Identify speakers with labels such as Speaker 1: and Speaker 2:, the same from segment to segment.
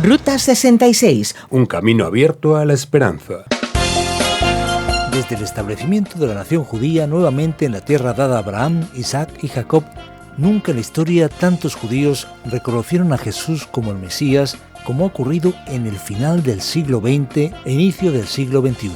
Speaker 1: Ruta 66.
Speaker 2: Un camino abierto a la esperanza.
Speaker 3: Desde el establecimiento de la nación judía nuevamente en la tierra dada a Abraham, Isaac y Jacob, nunca en la historia tantos judíos reconocieron a Jesús como el Mesías como ha ocurrido en el final del siglo XX e inicio del siglo XXI.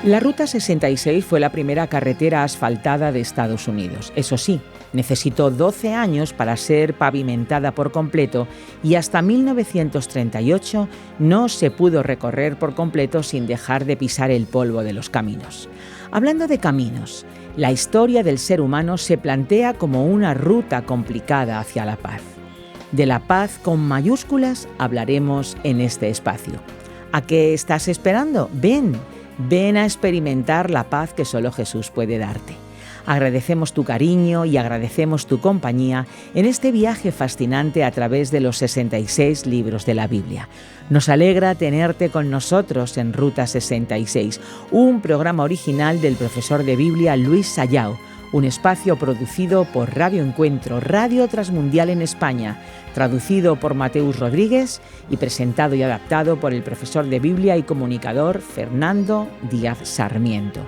Speaker 1: La Ruta 66 fue la primera carretera asfaltada de Estados Unidos. Eso sí, necesitó 12 años para ser pavimentada por completo y hasta 1938 no se pudo recorrer por completo sin dejar de pisar el polvo de los caminos. Hablando de caminos, la historia del ser humano se plantea como una ruta complicada hacia la paz. De la paz con mayúsculas hablaremos en este espacio. ¿A qué estás esperando? Ven a experimentar la paz que solo Jesús puede darte. Agradecemos tu cariño y agradecemos tu compañía en este viaje fascinante a través de los 66 libros de la Biblia. Nos alegra tenerte con nosotros en Ruta 66, un programa original del profesor de Biblia Luis Sayao, un espacio producido por Radio Encuentro, Radio Transmundial en España, traducido por Mateus Rodríguez y presentado y adaptado por el profesor de Biblia y comunicador Fernando Díaz Sarmiento.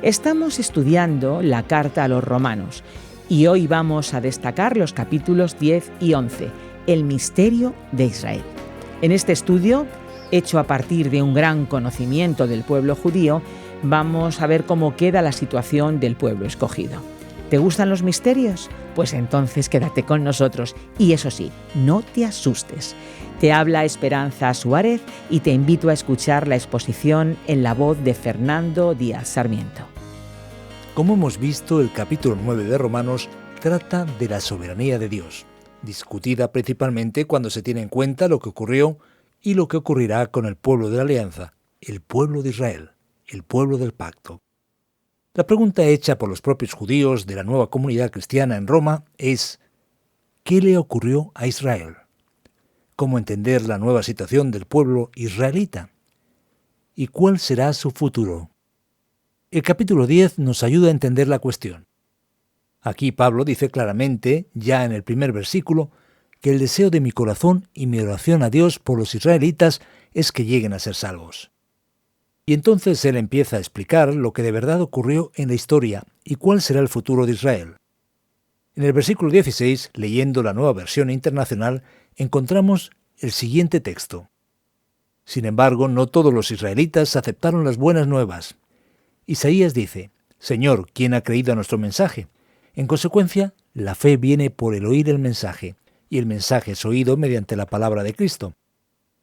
Speaker 1: Estamos estudiando la Carta a los Romanos y hoy vamos a destacar los capítulos 10 y 11, el misterio de Israel. En este estudio, hecho a partir de un gran conocimiento del pueblo judío, vamos a ver cómo queda la situación del pueblo escogido. ¿Te gustan los misterios? Pues entonces quédate con nosotros y eso sí, no te asustes. Te habla Esperanza Suárez y te invito a escuchar la exposición en la voz de Fernando Díaz Sarmiento.
Speaker 3: Como hemos visto, el capítulo 9 de Romanos trata de la soberanía de Dios, discutida principalmente cuando se tiene en cuenta lo que ocurrió y lo que ocurrirá con el pueblo de la alianza, el pueblo de Israel, el pueblo del pacto. La pregunta hecha por los propios judíos de la nueva comunidad cristiana en Roma es: ¿qué le ocurrió a Israel? ¿Cómo entender la nueva situación del pueblo israelita? ¿Y cuál será su futuro? El capítulo 10 nos ayuda a entender la cuestión. Aquí Pablo dice claramente, ya en el primer versículo, que el deseo de mi corazón y mi oración a Dios por los israelitas es que lleguen a ser salvos. Y entonces él empieza a explicar lo que de verdad ocurrió en la historia y cuál será el futuro de Israel. En el versículo 16, leyendo la Nueva Versión Internacional, encontramos el siguiente texto. Sin embargo, no todos los israelitas aceptaron las buenas nuevas. Isaías dice: Señor, ¿quién ha creído a nuestro mensaje? En consecuencia, la fe viene por el oír el mensaje, y el mensaje es oído mediante la palabra de Cristo.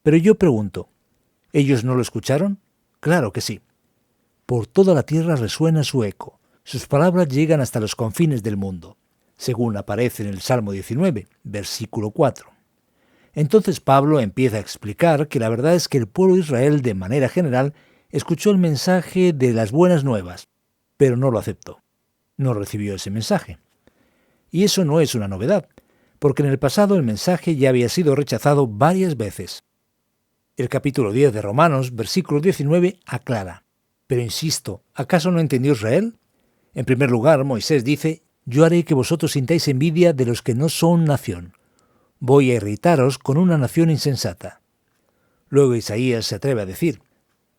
Speaker 3: Pero yo pregunto, ¿ellos no lo escucharon? Claro que sí. Por toda la tierra resuena su eco. Sus palabras llegan hasta los confines del mundo, según aparece en el Salmo 19, versículo 4. Entonces Pablo empieza a explicar que la verdad es que el pueblo de Israel, de manera general, escuchó el mensaje de las buenas nuevas, pero no lo aceptó. No recibió ese mensaje. Y eso no es una novedad, porque en el pasado el mensaje ya había sido rechazado varias veces. El capítulo 10 de Romanos, versículo 19, aclara: Pero insisto, ¿acaso no entendió Israel? En primer lugar, Moisés dice: Yo haré que vosotros sintáis envidia de los que no son nación. Voy a irritaros con una nación insensata. Luego Isaías se atreve a decir: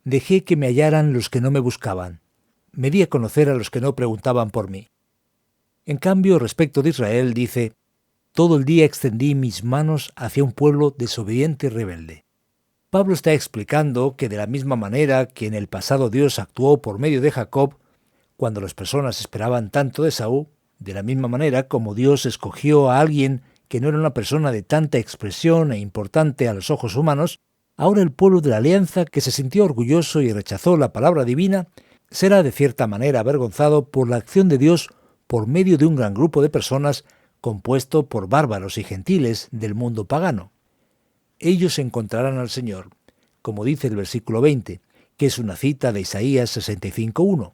Speaker 3: Dejé que me hallaran los que no me buscaban. Me di a conocer a los que no preguntaban por mí. En cambio, respecto de Israel, dice: Todo el día extendí mis manos hacia un pueblo desobediente y rebelde. Pablo está explicando que de la misma manera que en el pasado Dios actuó por medio de Jacob, cuando las personas esperaban tanto de Esaú, de la misma manera como Dios escogió a alguien que no era una persona de tanta expresión e importante a los ojos humanos, ahora el pueblo de la alianza, que se sintió orgulloso y rechazó la palabra divina, será de cierta manera avergonzado por la acción de Dios por medio de un gran grupo de personas compuesto por bárbaros y gentiles del mundo pagano. Ellos encontrarán al Señor, como dice el versículo 20, que es una cita de Isaías 65:1.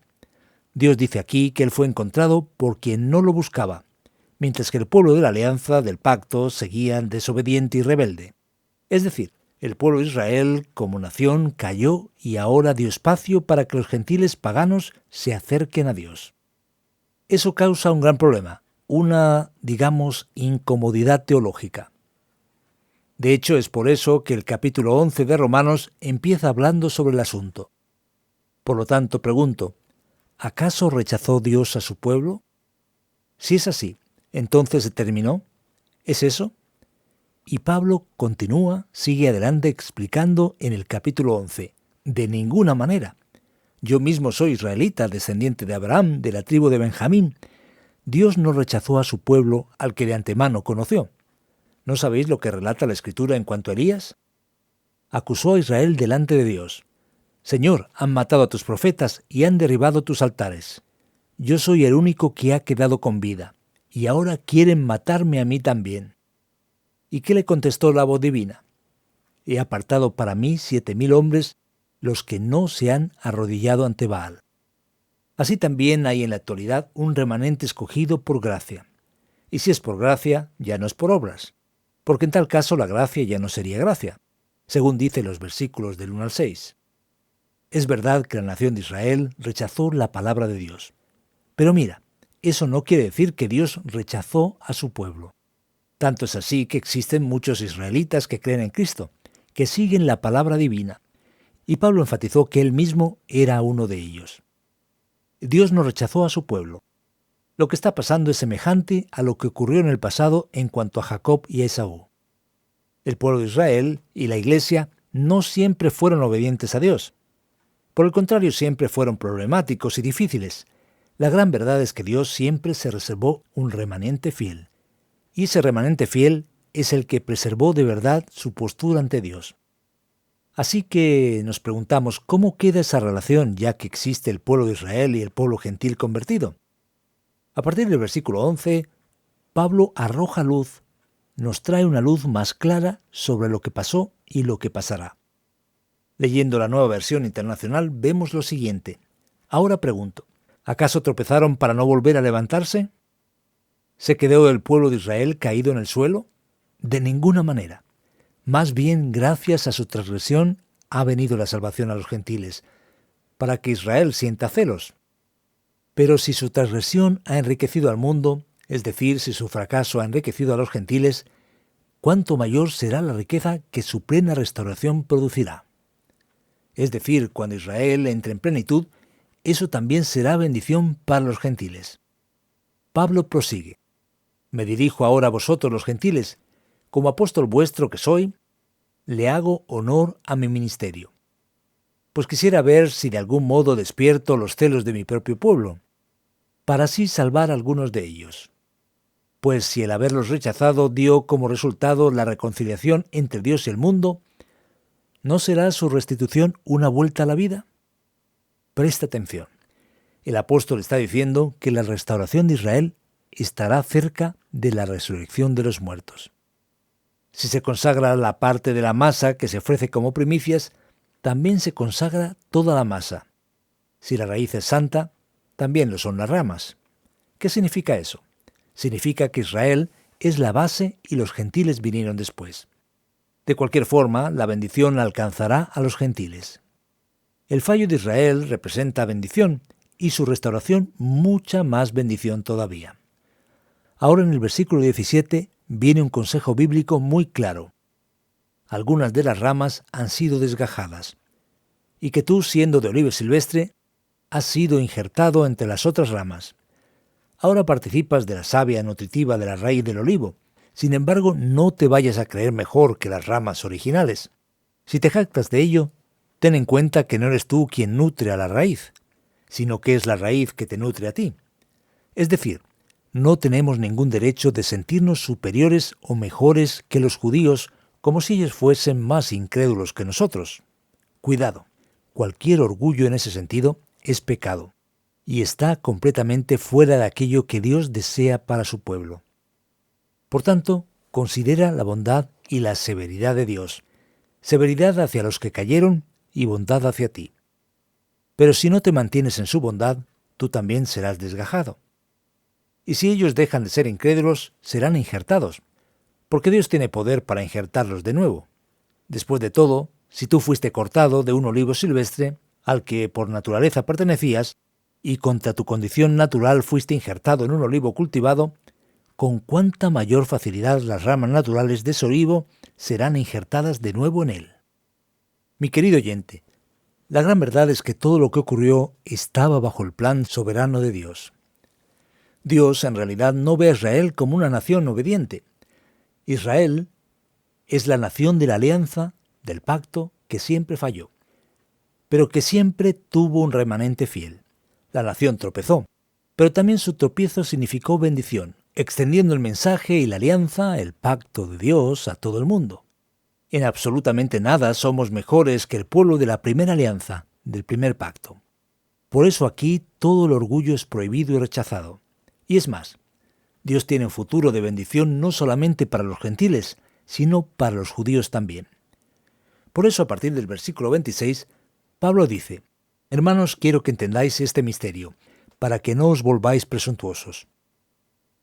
Speaker 3: Dios dice aquí que Él fue encontrado por quien no lo buscaba, mientras que el pueblo de la alianza, del pacto, seguían desobediente y rebelde. Es decir, el pueblo de Israel, como nación, cayó y ahora dio espacio para que los gentiles paganos se acerquen a Dios. Eso causa un gran problema, una, digamos, incomodidad teológica. De hecho, es por eso que el capítulo 11 de Romanos empieza hablando sobre el asunto. Por lo tanto, pregunto, ¿acaso rechazó Dios a su pueblo? Si es así, ¿entonces se terminó? ¿Es eso? Y Pablo continúa, sigue adelante explicando en el capítulo 11. De ninguna manera. Yo mismo soy israelita, descendiente de Abraham, de la tribu de Benjamín. Dios no rechazó a su pueblo al que de antemano conoció. ¿No sabéis lo que relata la Escritura en cuanto a Elías? Acusó a Israel delante de Dios. Señor, han matado a tus profetas y han derribado tus altares. Yo soy el único que ha quedado con vida, y ahora quieren matarme a mí también. ¿Y qué le contestó la voz divina? He apartado para mí 7,000 hombres, los que no se han arrodillado ante Baal. Así también hay en la actualidad un remanente escogido por gracia. Y si es por gracia, ya no es por obras, porque en tal caso la gracia ya no sería gracia, según dice los versículos del 1 al 6. Es verdad que la nación de Israel rechazó la palabra de Dios. Pero mira, eso no quiere decir que Dios rechazó a su pueblo. Tanto es así que existen muchos israelitas que creen en Cristo, que siguen la palabra divina. Y Pablo enfatizó que él mismo era uno de ellos. Dios no rechazó a su pueblo. Lo que está pasando es semejante a lo que ocurrió en el pasado en cuanto a Jacob y a Esaú. El pueblo de Israel y la Iglesia no siempre fueron obedientes a Dios. Por el contrario, siempre fueron problemáticos y difíciles. La gran verdad es que Dios siempre se reservó un remanente fiel. Y ese remanente fiel es el que preservó de verdad su postura ante Dios. Así que nos preguntamos, ¿cómo queda esa relación ya que existe el pueblo de Israel y el pueblo gentil convertido? A partir del versículo 11, Pablo arroja luz, nos trae una luz más clara sobre lo que pasó y lo que pasará. Leyendo la Nueva Versión Internacional vemos lo siguiente. Ahora pregunto, ¿acaso tropezaron para no volver a levantarse? ¿Se quedó el pueblo de Israel caído en el suelo? De ninguna manera. Más bien, gracias a su transgresión, ha venido la salvación a los gentiles, para que Israel sienta celos. Pero si su transgresión ha enriquecido al mundo, es decir, si su fracaso ha enriquecido a los gentiles, ¿cuánto mayor será la riqueza que su plena restauración producirá? Es decir, cuando Israel entre en plenitud, eso también será bendición para los gentiles. Pablo prosigue. Me dirijo ahora a vosotros los gentiles, como apóstol vuestro que soy, le hago honor a mi ministerio. Pues quisiera ver si de algún modo despierto los celos de mi propio pueblo, para así salvar a algunos de ellos. Pues si el haberlos rechazado dio como resultado la reconciliación entre Dios y el mundo, ¿no será su restitución una vuelta a la vida? Presta atención. El apóstol está diciendo que la restauración de Israel estará cerca de la resurrección de los muertos. Si se consagra la parte de la masa que se ofrece como primicias, también se consagra toda la masa. Si la raíz es santa, también lo son las ramas. ¿Qué significa eso? Significa que Israel es la base y los gentiles vinieron después. De cualquier forma, la bendición alcanzará a los gentiles. El fallo de Israel representa bendición y su restauración mucha más bendición todavía. Ahora en el versículo 17 viene un consejo bíblico muy claro. Algunas de las ramas han sido desgajadas, y que tú, siendo de olivo silvestre, has sido injertado entre las otras ramas. Ahora participas de la savia nutritiva de la raíz del olivo. Sin embargo, no te vayas a creer mejor que las ramas originales. Si te jactas de ello, ten en cuenta que no eres tú quien nutre a la raíz, sino que es la raíz que te nutre a ti. Es decir, no tenemos ningún derecho de sentirnos superiores o mejores que los judíos, como si ellos fuesen más incrédulos que nosotros. Cuidado, cualquier orgullo en ese sentido es pecado, y está completamente fuera de aquello que Dios desea para su pueblo. Por tanto, considera la bondad y la severidad de Dios, severidad hacia los que cayeron y bondad hacia ti. Pero si no te mantienes en su bondad, tú también serás desgajado. Y si ellos dejan de ser incrédulos, serán injertados, porque Dios tiene poder para injertarlos de nuevo. Después de todo, si tú fuiste cortado de un olivo silvestre, al que por naturaleza pertenecías, y contra tu condición natural fuiste injertado en un olivo cultivado, con cuánta mayor facilidad las ramas naturales de ese olivo serán injertadas de nuevo en él. Mi querido oyente, la gran verdad es que todo lo que ocurrió estaba bajo el plan soberano de Dios. Dios en realidad no ve a Israel como una nación obediente. Israel es la nación de la alianza, del pacto, que siempre falló, pero que siempre tuvo un remanente fiel. La nación tropezó, pero también su tropiezo significó bendición, extendiendo el mensaje y la alianza, el pacto de Dios, a todo el mundo. En absolutamente nada somos mejores que el pueblo de la primera alianza, del primer pacto. Por eso aquí todo el orgullo es prohibido y rechazado. Y es más, Dios tiene un futuro de bendición no solamente para los gentiles, sino para los judíos también. Por eso a partir del versículo 26, Pablo dice: Hermanos, quiero que entendáis este misterio, para que no os volváis presuntuosos.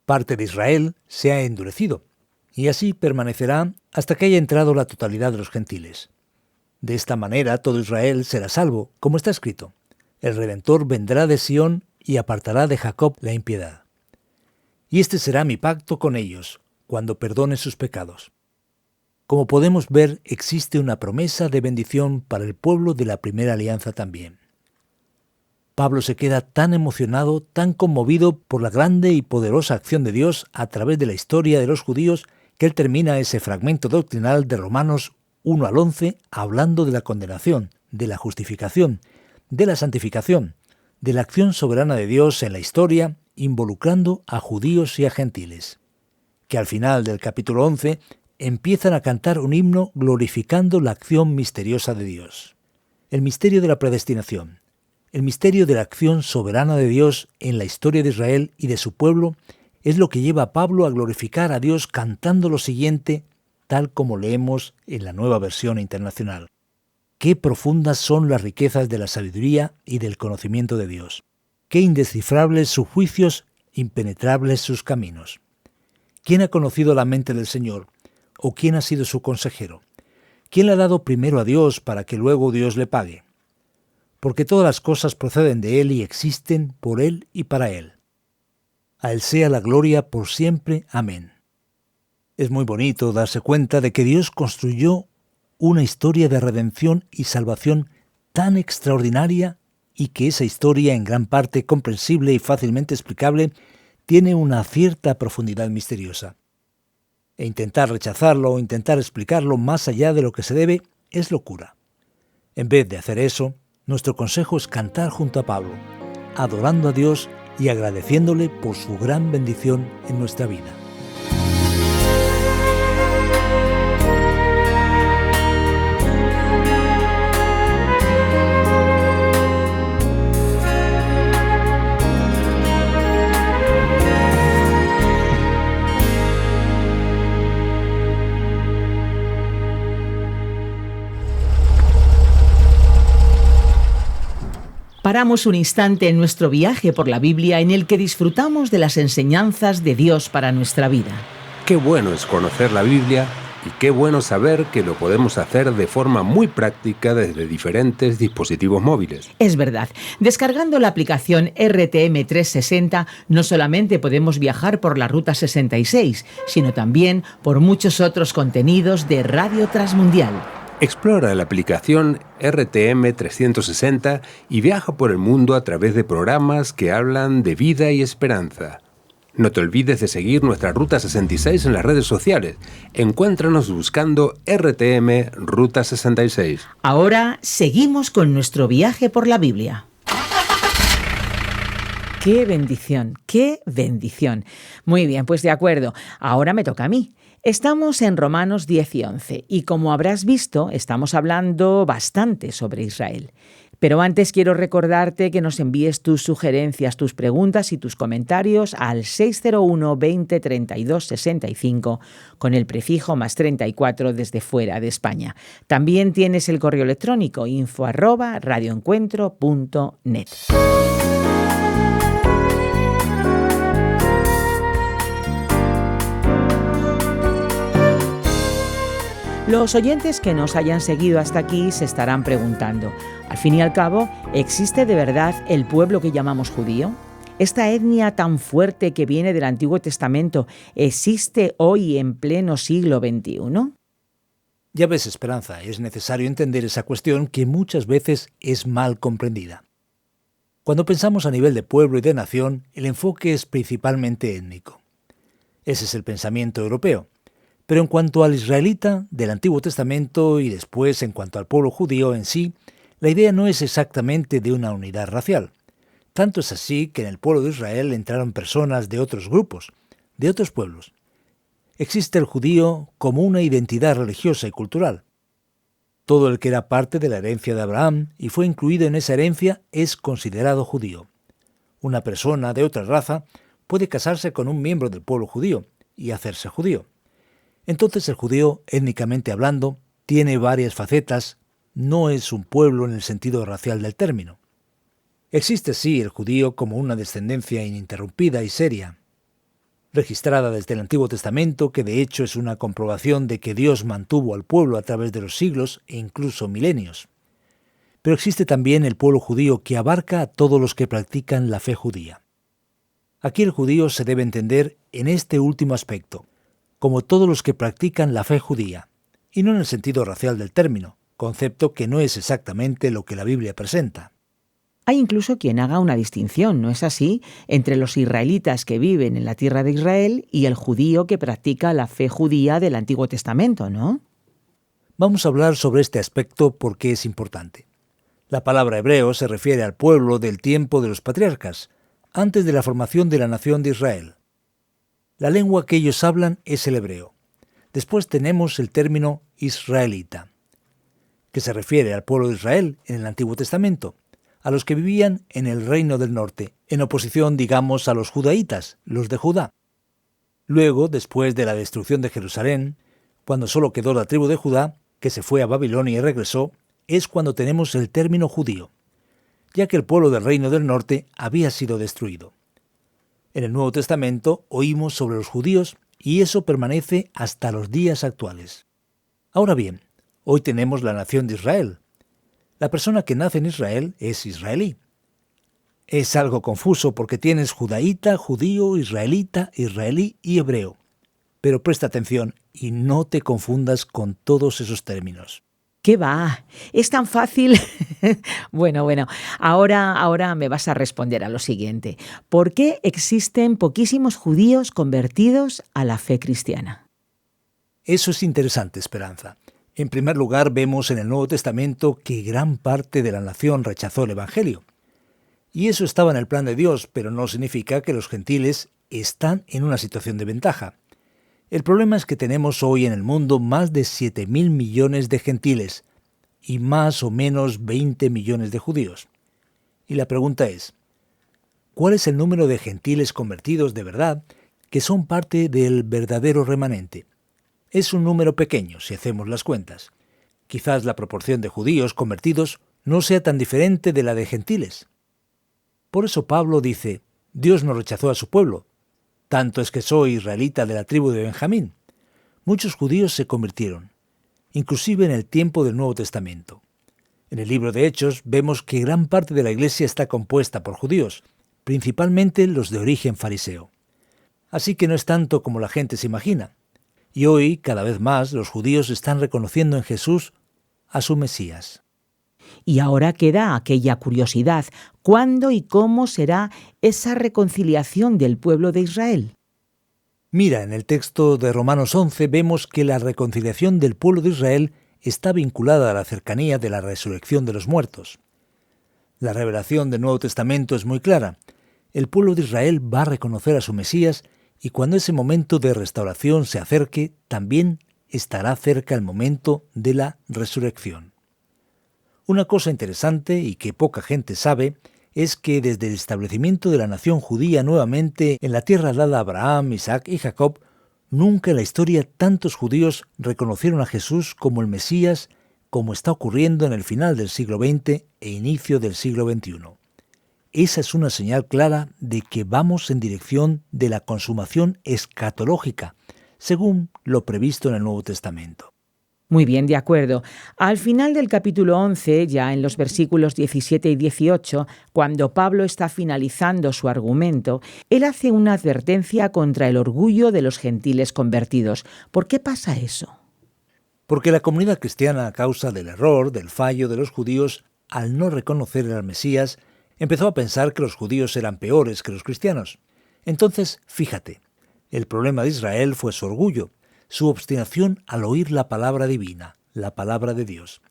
Speaker 3: Parte de Israel se ha endurecido, y así permanecerá hasta que haya entrado la totalidad de los gentiles. De esta manera todo Israel será salvo, como está escrito: El Redentor vendrá de Sión y apartará de Jacob la impiedad. Y este será mi pacto con ellos, cuando perdone sus pecados. Como podemos ver, existe una promesa de bendición para el pueblo de la primera alianza también. Pablo se queda tan emocionado, tan conmovido por la grande y poderosa acción de Dios a través de la historia de los judíos, que él termina ese fragmento doctrinal de Romanos 1 al 11 hablando de la condenación, de la justificación, de la santificación, de la acción soberana de Dios en la historia, involucrando a judíos y a gentiles, que al final del capítulo 11 empiezan a cantar un himno glorificando la acción misteriosa de Dios. El misterio de la predestinación, el misterio de la acción soberana de Dios en la historia de Israel y de su pueblo, es lo que lleva a Pablo a glorificar a Dios cantando lo siguiente, tal como leemos en la Nueva Versión Internacional. Qué profundas son las riquezas de la sabiduría y del conocimiento de Dios. Qué indescifrables sus juicios, impenetrables sus caminos. ¿Quién ha conocido la mente del Señor? ¿O quién ha sido su consejero? ¿Quién le ha dado primero a Dios para que luego Dios le pague? Porque todas las cosas proceden de Él y existen por Él y para Él. A Él sea la gloria por siempre. Amén. Es muy bonito darse cuenta de que Dios construyó una historia de redención y salvación tan extraordinaria y que esa historia, en gran parte comprensible y fácilmente explicable, tiene una cierta profundidad misteriosa. E intentar rechazarlo o intentar explicarlo más allá de lo que se debe es locura. En vez de hacer eso, nuestro consejo es cantar junto a Pablo, adorando a Dios y agradeciéndole por su gran bendición en nuestra vida.
Speaker 1: Paramos un instante en nuestro viaje por la Biblia en el que disfrutamos de las enseñanzas de Dios para nuestra vida.
Speaker 2: Qué bueno es conocer la Biblia y qué bueno saber que lo podemos hacer de forma muy práctica desde diferentes dispositivos móviles.
Speaker 1: Es verdad, descargando la aplicación RTM 360 no solamente podemos viajar por la Ruta 66, sino también por muchos otros contenidos de Radio Transmundial.
Speaker 2: Explora la aplicación RTM 360 y viaja por el mundo a través de programas que hablan de vida y esperanza. No te olvides de seguir nuestra Ruta 66 en las redes sociales. Encuéntranos buscando RTM Ruta 66.
Speaker 1: Ahora seguimos con nuestro viaje por la Biblia. ¡Qué bendición! ¡Qué bendición! Muy bien, pues de acuerdo. Ahora me toca a mí. Estamos en Romanos 10 y 11 y como habrás visto, estamos hablando bastante sobre Israel. Pero antes quiero recordarte que nos envíes tus sugerencias, tus preguntas y tus comentarios al 601 20 32 65 con el prefijo +34 desde fuera de España. También tienes el correo electrónico info@radioencuentro.net. Los oyentes que nos hayan seguido hasta aquí se estarán preguntando, al fin y al cabo, ¿existe de verdad el pueblo que llamamos judío? ¿Esta etnia tan fuerte que viene del Antiguo Testamento existe hoy en pleno siglo XXI?
Speaker 3: Ya ves, Esperanza, es necesario entender esa cuestión que muchas veces es mal comprendida. Cuando pensamos a nivel de pueblo y de nación, el enfoque es principalmente étnico. Ese es el pensamiento europeo. Pero en cuanto al israelita del Antiguo Testamento y después en cuanto al pueblo judío en sí, la idea no es exactamente de una unidad racial. Tanto es así que en el pueblo de Israel entraron personas de otros grupos, de otros pueblos. Existe el judío como una identidad religiosa y cultural. Todo el que era parte de la herencia de Abraham y fue incluido en esa herencia es considerado judío. Una persona de otra raza puede casarse con un miembro del pueblo judío y hacerse judío. Entonces el judío, étnicamente hablando, tiene varias facetas, no es un pueblo en el sentido racial del término. Existe sí el judío como una descendencia ininterrumpida y seria, registrada desde el Antiguo Testamento, que de hecho es una comprobación de que Dios mantuvo al pueblo a través de los siglos e incluso milenios. Pero existe también el pueblo judío que abarca a todos los que practican la fe judía. Aquí el judío se debe entender en este último aspecto, como todos los que practican la fe judía, y no en el sentido racial del término, concepto que no es exactamente lo que la Biblia presenta.
Speaker 1: Hay incluso quien haga una distinción, ¿no es así?, entre los israelitas que viven en la tierra de Israel y el judío que practica la fe judía del Antiguo Testamento, ¿no?
Speaker 3: Vamos a hablar sobre este aspecto porque es importante. La palabra hebreo se refiere al pueblo del tiempo de los patriarcas, antes de la formación de la nación de Israel. La lengua que ellos hablan es el hebreo. Después tenemos el término israelita, que se refiere al pueblo de Israel en el Antiguo Testamento, a los que vivían en el reino del norte, en oposición, digamos, a los judaítas, los de Judá. Luego, después de la destrucción de Jerusalén, cuando solo quedó la tribu de Judá, que se fue a Babilonia y regresó, es cuando tenemos el término judío, ya que el pueblo del reino del norte había sido destruido. En el Nuevo Testamento oímos sobre los judíos y eso permanece hasta los días actuales. Ahora bien, hoy tenemos la nación de Israel. La persona que nace en Israel es israelí. Es algo confuso porque tienes judaíta, judío, israelita, israelí y hebreo. Pero presta atención y no te confundas con todos esos términos.
Speaker 1: ¿Qué va? ¿Es tan fácil? Bueno, ahora me vas a responder a lo siguiente. ¿Por qué existen poquísimos judíos convertidos a la fe cristiana?
Speaker 3: Eso es interesante, Esperanza. En primer lugar, vemos en el Nuevo Testamento que gran parte de la nación rechazó el Evangelio. Y eso estaba en el plan de Dios, pero no significa que los gentiles están en una situación de ventaja. El problema es que tenemos hoy en el mundo más de 7.000 millones de gentiles y más o menos 20 millones de judíos. Y la pregunta es, ¿cuál es el número de gentiles convertidos de verdad que son parte del verdadero remanente? Es un número pequeño si hacemos las cuentas. Quizás la proporción de judíos convertidos no sea tan diferente de la de gentiles. Por eso Pablo dice, Dios no rechazó a su pueblo. Tanto es que soy israelita de la tribu de Benjamín. Muchos judíos se convirtieron, inclusive en el tiempo del Nuevo Testamento. En el libro de Hechos vemos que gran parte de la iglesia está compuesta por judíos, principalmente los de origen fariseo. Así que no es tanto como la gente se imagina. Y hoy, cada vez más, los judíos están reconociendo en Jesús a su Mesías.
Speaker 1: Y ahora queda aquella curiosidad, ¿cuándo y cómo será esa reconciliación del pueblo de Israel?
Speaker 3: Mira, en el texto de Romanos 11 vemos que la reconciliación del pueblo de Israel está vinculada a la cercanía de la resurrección de los muertos. La revelación del Nuevo Testamento es muy clara. El pueblo de Israel va a reconocer a su Mesías y cuando ese momento de restauración se acerque, también estará cerca el momento de la resurrección. Una cosa interesante y que poca gente sabe es que desde el establecimiento de la nación judía nuevamente en la tierra dada a Abraham, Isaac y Jacob, nunca en la historia tantos judíos reconocieron a Jesús como el Mesías como está ocurriendo en el final del siglo XX e inicio del siglo XXI. Esa es una señal clara de que vamos en dirección de la consumación escatológica, según lo previsto en el Nuevo Testamento.
Speaker 1: Muy bien, de acuerdo. Al final del capítulo 11, ya en los versículos 17 y 18, cuando Pablo está finalizando su argumento, él hace una advertencia contra el orgullo de los gentiles convertidos. ¿Por qué pasa eso?
Speaker 3: Porque la comunidad cristiana, a causa del error, del fallo de los judíos, al no reconocer al Mesías, empezó a pensar que los judíos eran peores que los cristianos. Entonces, fíjate, el problema de Israel fue su orgullo, su obstinación al oír la palabra divina, la palabra de Dios.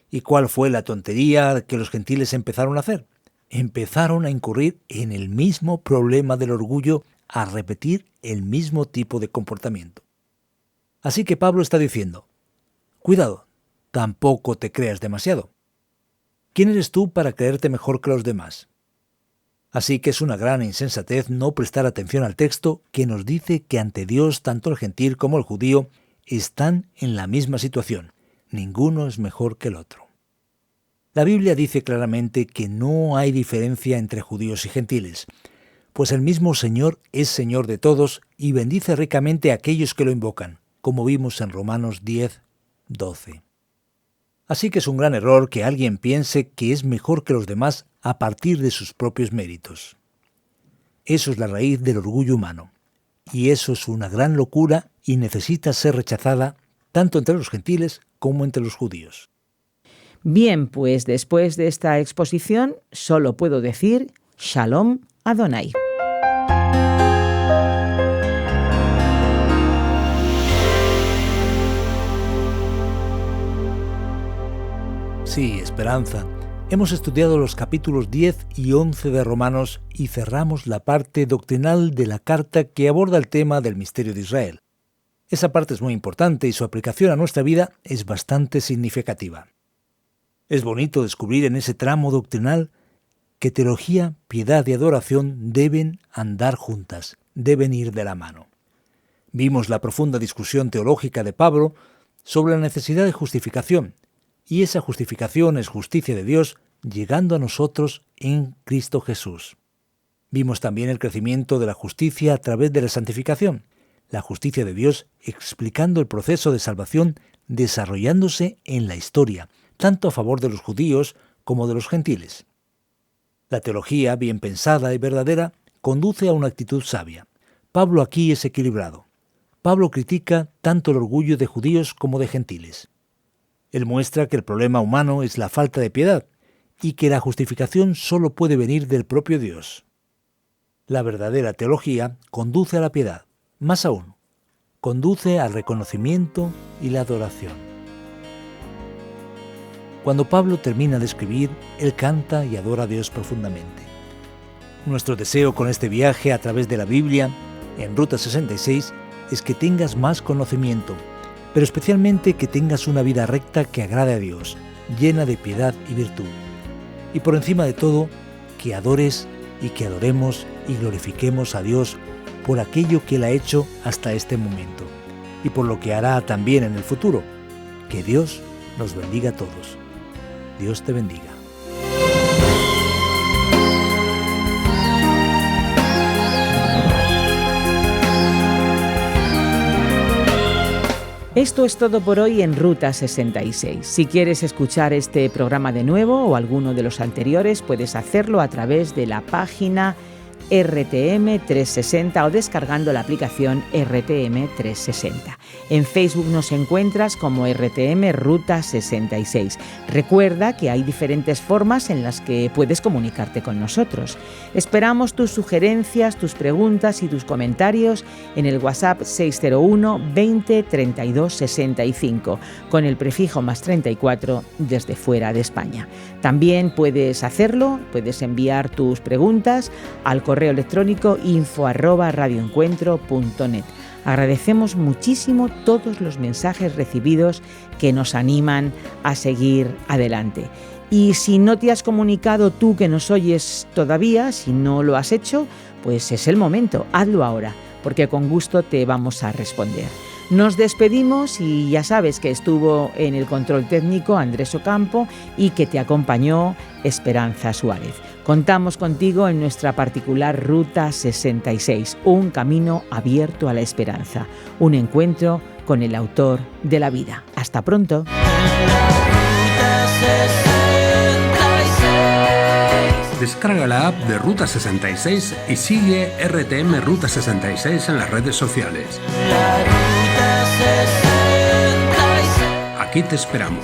Speaker 3: ¿Y cuál fue la tontería que los gentiles empezaron a hacer? Empezaron a incurrir en el mismo problema del orgullo, a repetir el mismo tipo de comportamiento. Así que Pablo está diciendo, cuidado, tampoco te creas demasiado. ¿Quién eres tú para creerte mejor que los demás? Así que es una gran insensatez no prestar atención al texto que nos dice que ante Dios tanto el gentil como el judío están en la misma situación. Ninguno es mejor que el otro. La Biblia dice claramente que no hay diferencia entre judíos y gentiles, pues el mismo Señor es Señor de todos y bendice ricamente a aquellos que lo invocan, como vimos en Romanos 10:12. Así que es un gran error que alguien piense que es mejor que los demás a partir de sus propios méritos. Eso es la raíz del orgullo humano, y eso es una gran locura y necesita ser rechazada tanto entre los gentiles como entre los judíos.
Speaker 1: Bien, pues después de esta exposición, solo puedo decir Shalom Adonai.
Speaker 3: Sí, Esperanza. Hemos estudiado los capítulos 10 y 11 de Romanos y cerramos la parte doctrinal de la carta que aborda el tema del misterio de Israel. Esa parte es muy importante y su aplicación a nuestra vida es bastante significativa. Es bonito descubrir en ese tramo doctrinal que teología, piedad y adoración deben andar juntas, deben ir de la mano. Vimos la profunda discusión teológica de Pablo sobre la necesidad de justificación, y esa justificación es justicia de Dios llegando a nosotros en Cristo Jesús. Vimos también el crecimiento de la justicia a través de la santificación, la justicia de Dios explicando el proceso de salvación desarrollándose en la historia, tanto a favor de los judíos como de los gentiles. La teología, bien pensada y verdadera, conduce a una actitud sabia. Pablo aquí es equilibrado. Pablo critica tanto el orgullo de judíos como de gentiles. Él muestra que el problema humano es la falta de piedad y que la justificación solo puede venir del propio Dios. La verdadera teología conduce a la piedad, más aún, conduce al reconocimiento y la adoración. Cuando Pablo termina de escribir, él canta y adora a Dios profundamente. Nuestro deseo con este viaje a través de la Biblia, en Ruta 66, es que tengas más conocimiento, pero especialmente que tengas una vida recta que agrade a Dios, llena de piedad y virtud. Y por encima de todo, que adores y que adoremos y glorifiquemos a Dios por aquello que Él ha hecho hasta este momento, y por lo que hará también en el futuro. Que Dios nos bendiga a todos. Dios te bendiga.
Speaker 1: Esto es todo por hoy en Ruta 66. Si quieres escuchar este programa de nuevo o alguno de los anteriores, puedes hacerlo a través de la página RTM 360 o descargando la aplicación RTM 360. En Facebook nos encuentras como RTM Ruta 66. Recuerda que hay diferentes formas en las que puedes comunicarte con nosotros. Esperamos tus sugerencias, tus preguntas y tus comentarios en el WhatsApp 601 20 32 65 con el prefijo +34 desde fuera de España. También puedes hacerlo, puedes enviar tus preguntas al correo electrónico info@radioencuentro.net. Agradecemos muchísimo todos los mensajes recibidos que nos animan a seguir adelante. Y si no te has comunicado tú que nos oyes todavía, si no lo has hecho, pues es el momento, hazlo ahora, porque con gusto te vamos a responder. Nos despedimos y ya sabes que estuvo en el control técnico Andrés Ocampo y que te acompañó Esperanza Suárez. Contamos contigo en nuestra particular Ruta 66, un camino abierto a la esperanza, un encuentro con el autor de la vida. Hasta pronto.
Speaker 2: Descarga la app de Ruta 66 y sigue RTM Ruta 66 en las redes sociales. Aquí te esperamos.